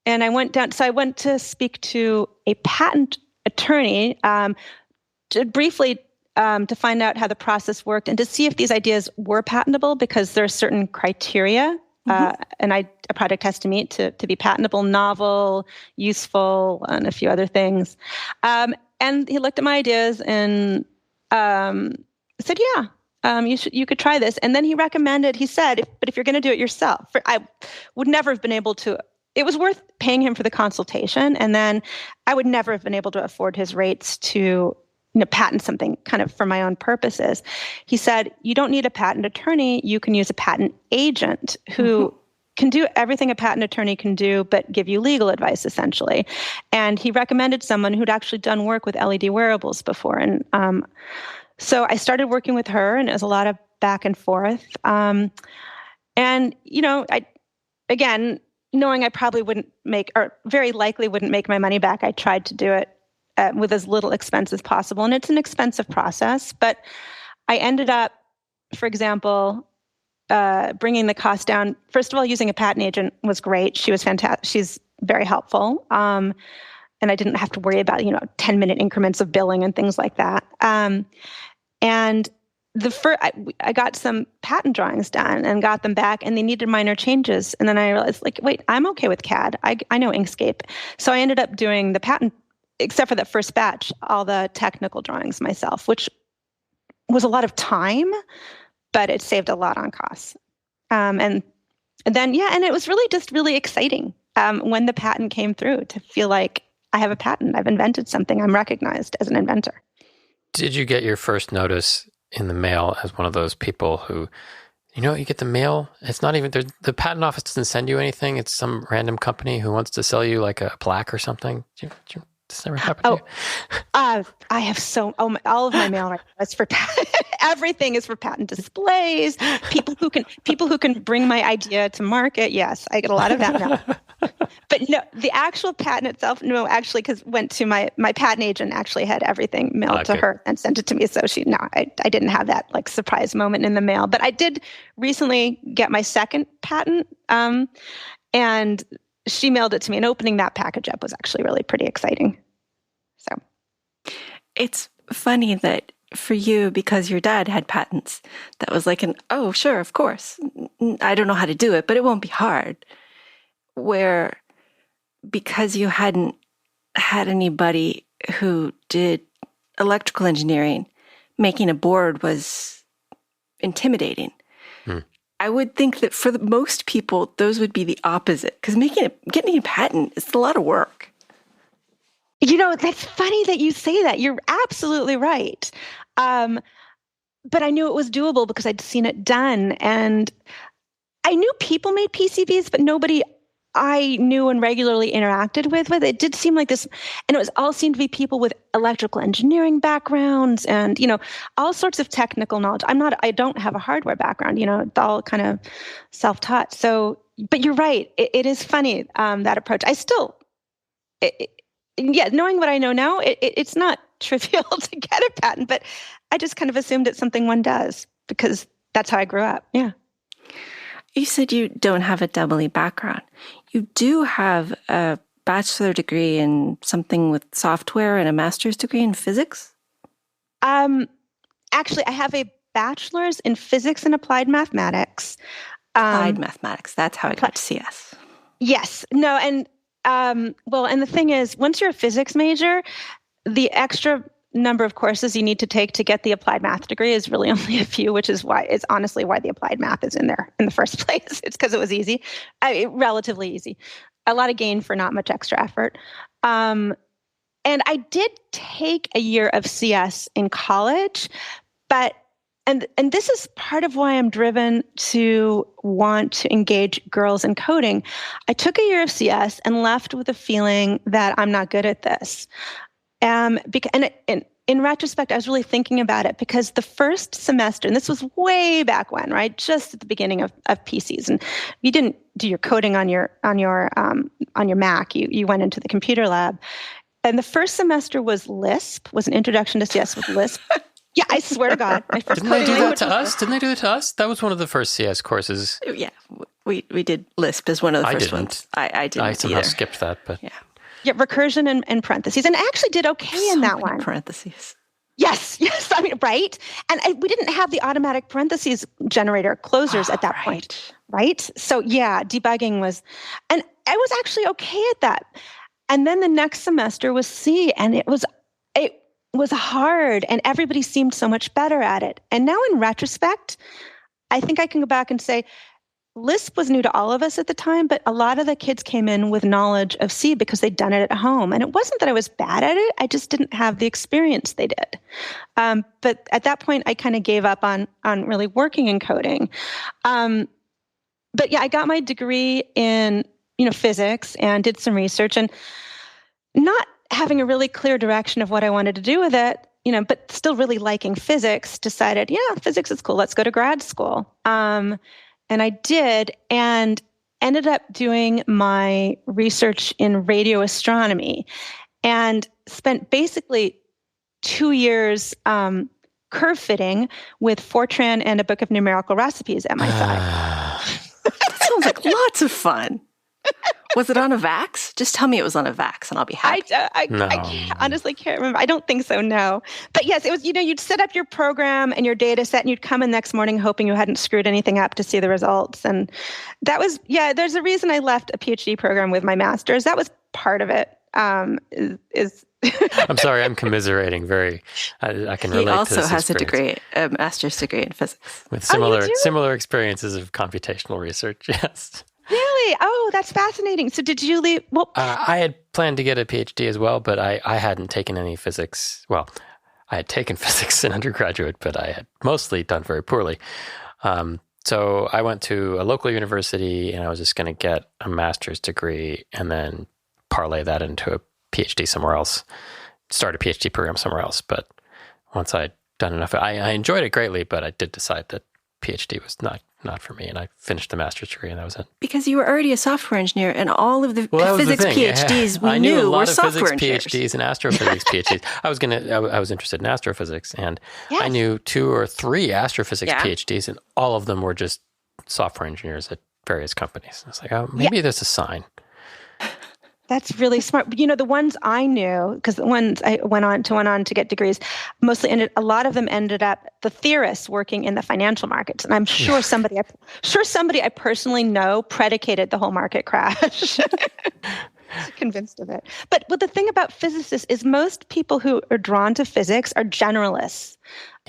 And I went to speak to a patent attorney to briefly to find out how the process worked and to see if these ideas were patentable, because there are certain criteria a product has to meet to be patentable: novel, useful, and a few other things. And he looked at my ideas and said, you could try this. And then he said, but if you're going to do it yourself, I would never have been able to, it was worth paying him for the consultation. And then I would never have been able to afford his rates to patent something kind of for my own purposes. He said, you don't need a patent attorney. You can use a patent agent who can do everything a patent attorney can do, but give you legal advice, essentially. And he recommended someone who'd actually done work with LED wearables before. And so I started working with her, and it was a lot of back and forth. And, again, knowing I probably wouldn't make, or very likely wouldn't make my money back, I tried to do it with as little expense as possible. And it's an expensive process, but I ended up, for example, bringing the cost down. First of all, using a patent agent was great. She was fantastic. She's very helpful. And I didn't have to worry about, 10-minute increments of billing and things like that. And I got some patent drawings done and got them back, and they needed minor changes. And then I realized, wait, I'm okay with CAD. I know Inkscape. So I ended up doing the patent, except for that first batch, all the technical drawings myself, which was a lot of time, but it saved a lot on costs. And then it was really just really exciting when the patent came through to feel like I have a patent. I've invented something. I'm recognized as an inventor. Did you get your first notice in the mail as one of those people who, you get the mail? It's not even, the patent office doesn't send you anything. It's some random company who wants to sell you like a plaque or something. This never happened to you? I have all of my mail right now is for everything is for patent displays. People who can bring my idea to market. Yes, I get a lot of that now. But no, the actual patent itself, no, actually, because went to my patent agent actually had everything mailed to her and sent it to me. So I didn't have that surprise moment in the mail. But I did recently get my second patent, and she mailed it to me, and opening that package up was actually really pretty exciting. So it's funny that for you, because your dad had patents, that was like oh, sure, of course. I don't know how to do it, but it won't be hard. Where because you hadn't had anybody who did electrical engineering, making a board was intimidating. I would think that for most people, those would be the opposite, because getting a patent is a lot of work. That's funny that you say that. You're absolutely right. But I knew it was doable because I'd seen it done. And I knew people made PCBs, but nobody I knew and regularly interacted with, it did seem like this, and it was all seemed to be people with electrical engineering backgrounds and, all sorts of technical knowledge. I don't have a hardware background, it's all kind of self-taught. So, but you're right. It is funny, that approach. I still, knowing what I know now, it's not trivial to get a patent, but I just kind of assumed it's something one does because that's how I grew up. Yeah. You said you don't have a double E background. You do have a bachelor degree in something with software and a master's degree in physics? Actually, I have a bachelor's in physics and applied mathematics. Applied mathematics. That's how I got to CS. Yes. No, and and the thing is, once you're a physics major, the extra number of courses you need to take to get the applied math degree is really only a few, which is why it's honestly why the applied math is in there in the first place. It's because it was easy, relatively easy, a lot of gain for not much extra effort. And I did take a year of CS in college, but and this is part of why I'm driven to want to engage girls in coding. I took a year of CS and left with a feeling that I'm not good at this. In retrospect, I was really thinking about it because the first semester, and this was way back when, right, just at the beginning of PCs, and you didn't do your coding on your Mac. You went into the computer lab, and the first semester was Lisp, was an introduction to CS with Lisp. Yeah, I swear to God, my first Didn't they do that to us? Didn't they do it to us? That was one of the first CS courses. Yeah, we did Lisp as one of the first ones. I didn't. I somehow skipped that, but yeah. Yeah, recursion and parentheses. And I actually did okay in that one. Parentheses. Yes. I mean, right? And we didn't have the automatic parentheses generator closers at that point, right? So yeah, debugging was, and I was actually okay at that. And then the next semester was C, and it was hard, and everybody seemed so much better at it. And now in retrospect, I think I can go back and say, Lisp was new to all of us at the time, but a lot of the kids came in with knowledge of C because they'd done it at home. And it wasn't that I was bad at it. I just didn't have the experience they did. But at that point, I kind of gave up on really working in coding. But yeah, I got my degree in physics and did some research, and not having a really clear direction of what I wanted to do with it, but still really liking physics, decided, yeah, physics is cool. Let's go to grad school. And I did, and ended up doing my research in radio astronomy, and spent basically 2 years curve fitting with Fortran and a book of numerical recipes at my side. That sounds like lots of fun. Was it on a VAX? Just tell me it was on a VAX and I'll be happy. I honestly can't remember. I don't think so, no. But yes, it was, you'd set up your program and your data set, and you'd come in next morning hoping you hadn't screwed anything up to see the results. And that was, there's a reason I left a PhD program with my master's. That was part of it. I'm sorry, I'm commiserating I can relate to this. He also has a master's degree in physics. With similar experiences of computational research, yes. Really? Oh, that's fascinating. So did you leave? Well, I had planned to get a PhD as well, but I hadn't taken any physics. Well, I had taken physics in undergraduate, but I had mostly done very poorly. So I went to a local university, and I was just going to get a master's degree and then parlay that into a PhD somewhere else, start a PhD program somewhere else. But once I'd done enough, I enjoyed it greatly, but I did decide that PhD was not for me, and I finished the master's degree, and that was it. Because you were already a software engineer, and all of the physics PhDs we knew were software engineers. I knew a lot of physics PhDs and astrophysics PhDs. I was interested in astrophysics, and yes. I knew 2 or 3 astrophysics PhDs, and all of them were just software engineers at various companies. I was like, maybe there's a sign. That's really smart. The ones I knew, because the ones I went on to get degrees, a lot of them ended up, the theorists working in the financial markets. And I'm sure somebody I personally know predicated the whole market crash. Convinced of it. But the thing about physicists is most people who are drawn to physics are generalists,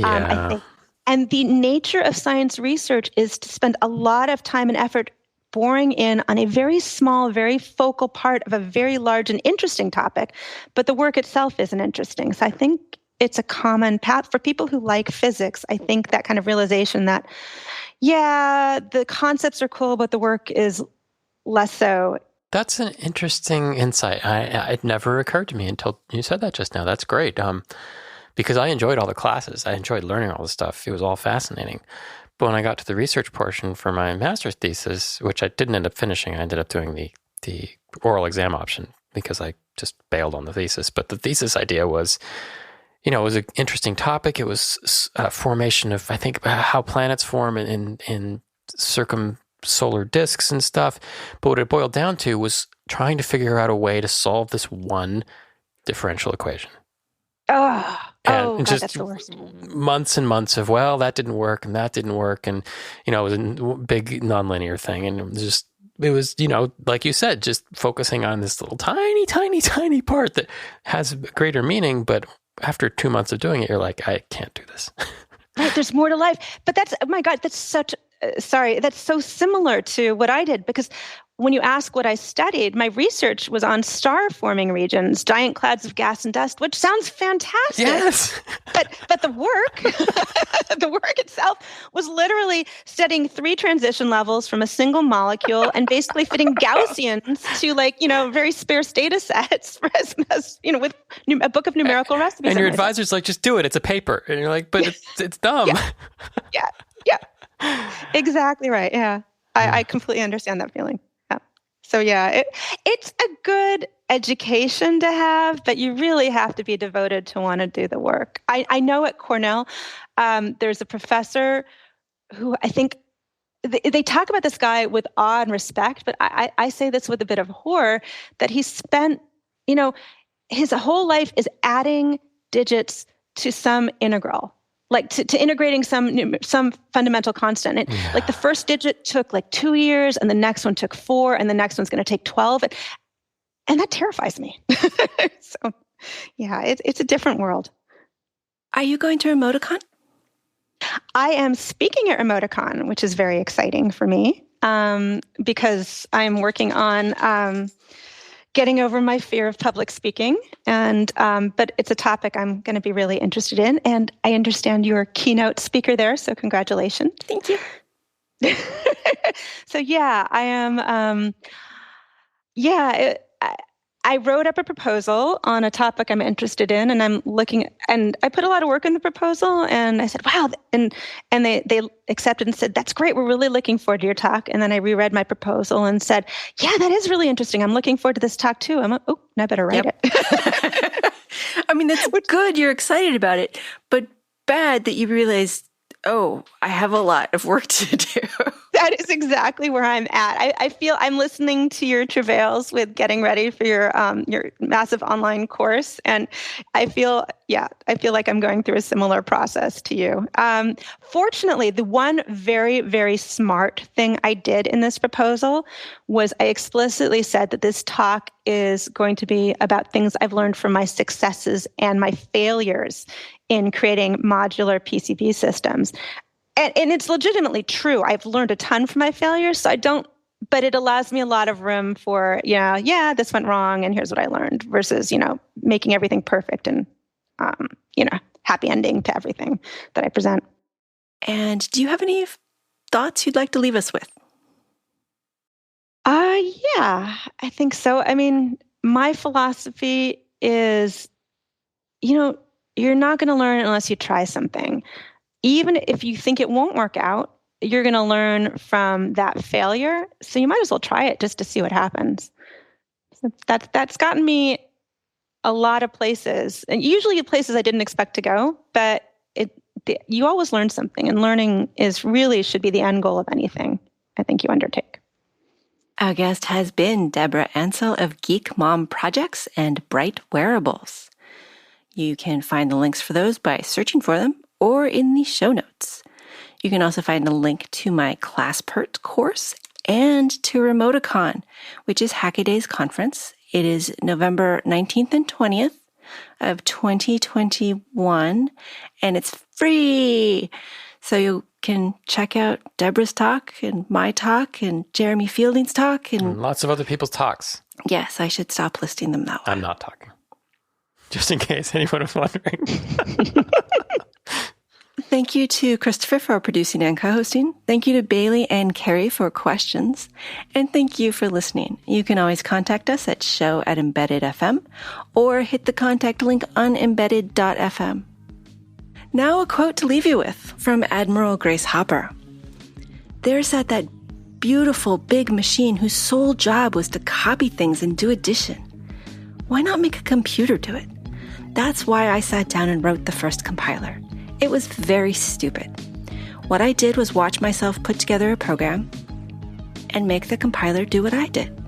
I think. And the nature of science research is to spend a lot of time and effort boring in on a very small, very focal part of a very large and interesting topic, but the work itself isn't interesting. So I think it's a common path for people who like physics. I think that kind of realization that, the concepts are cool, but the work is less so, That's an interesting insight. It never occurred to me until you said that just now. That's great. Because I enjoyed all the classes. I enjoyed learning all the stuff. It was all fascinating. But when I got to the research portion for my master's thesis, which I didn't end up finishing, I ended up doing the oral exam option because I just bailed on the thesis. But the thesis idea was, it was an interesting topic. It was formation of, I think, how planets form in circumsolar disks and stuff. But what it boiled down to was trying to figure out a way to solve this one differential equation. God, just that's the worst. months and months of, well, that didn't work and that didn't work. And, it was a big nonlinear thing. And it was, like you said, just focusing on this little tiny, tiny, tiny part that has greater meaning. But after 2 months of doing it, you're like, I can't do this. Right. There's more to life. But that's, oh my God, that's that's so similar to what I did, because when you ask what I studied, my research was on star-forming regions, giant clouds of gas and dust, which sounds fantastic. Yes. But the work, the work itself was literally studying 3 transition levels from a single molecule and basically fitting Gaussians to very sparse data sets with a book of numerical recipes. And your advisor's like, just do it. It's a paper. And you're like, but it's dumb. Yeah. Exactly right. Yeah. I completely understand that feeling. So yeah, it's a good education to have, but you really have to be devoted to want to do the work. I know at Cornell, there's a professor who I think they talk about this guy with awe and respect, but I say this with a bit of horror, that he spent, his whole life is adding digits to some integral. Like to integrating some fundamental constant. Like the first digit took 2 years, and the next one took 4, and the next one's going to take 12. And that terrifies me. So yeah, it's a different world. Are you going to Emoticon? I am speaking at Emoticon, which is very exciting for me, because I'm working on getting over my fear of public speaking. And but it's a topic I'm going to be really interested in. And I understand you're a keynote speaker there, so congratulations. Thank you. So yeah, I am. I wrote up a proposal on a topic I'm interested in, and I'm looking, and I put a lot of work in the proposal, and I said, wow, and they accepted and said, that's great, we're really looking forward to your talk. And then I reread my proposal and said, yeah, that is really interesting, I'm looking forward to this talk too. I'm like, oh, I better write it. I mean, that's good, you're excited about it, but bad that you realized, oh, I have a lot of work to do. That is exactly where I'm at. I feel I'm listening to your travails with getting ready for your massive online course, and I feel like I'm going through a similar process to you. Fortunately, the one very, very smart thing I did in this proposal was I explicitly said that this talk is going to be about things I've learned from my successes and my failures in creating modular PCB systems. And it's legitimately true. I've learned a ton from my failures, so but it allows me a lot of room for, this went wrong and here's what I learned, versus, making everything perfect and, happy ending to everything that I present. And do you have any thoughts you'd like to leave us with? Yeah, I think so. I mean, my philosophy is, you're not going to learn unless you try something. Even if you think it won't work out, you're going to learn from that failure. So you might as well try it just to see what happens. So that's gotten me a lot of places, and usually places I didn't expect to go, but you always learn something, and learning should be the end goal of anything I think you undertake. Our guest has been Debra Ansell of Geek Mom Projects and Bright Wearables. You can find the links for those by searching for them or in the show notes. You can also find a link to my ClassPert course and to Remoticon, which is Hackaday's conference. It is November 19th and 20th of 2021, and it's free. So you can check out Debra's talk and my talk and Jeremy Fielding's talk. And lots of other people's talks. Yes, I should stop listing them that way. I'm not talking. Just in case anyone was wondering. Thank you to Christopher for producing and co-hosting. Thank you to Bailey and Carrie for questions. And thank you for listening. You can always contact us at show@embedded.fm or hit the contact link on embedded.fm. Now a quote to leave you with from Admiral Grace Hopper. There sat that beautiful big machine whose sole job was to copy things and do addition. Why not make a computer do it? That's why I sat down and wrote the first compiler. It was very stupid. What I did was watch myself put together a program and make the compiler do what I did.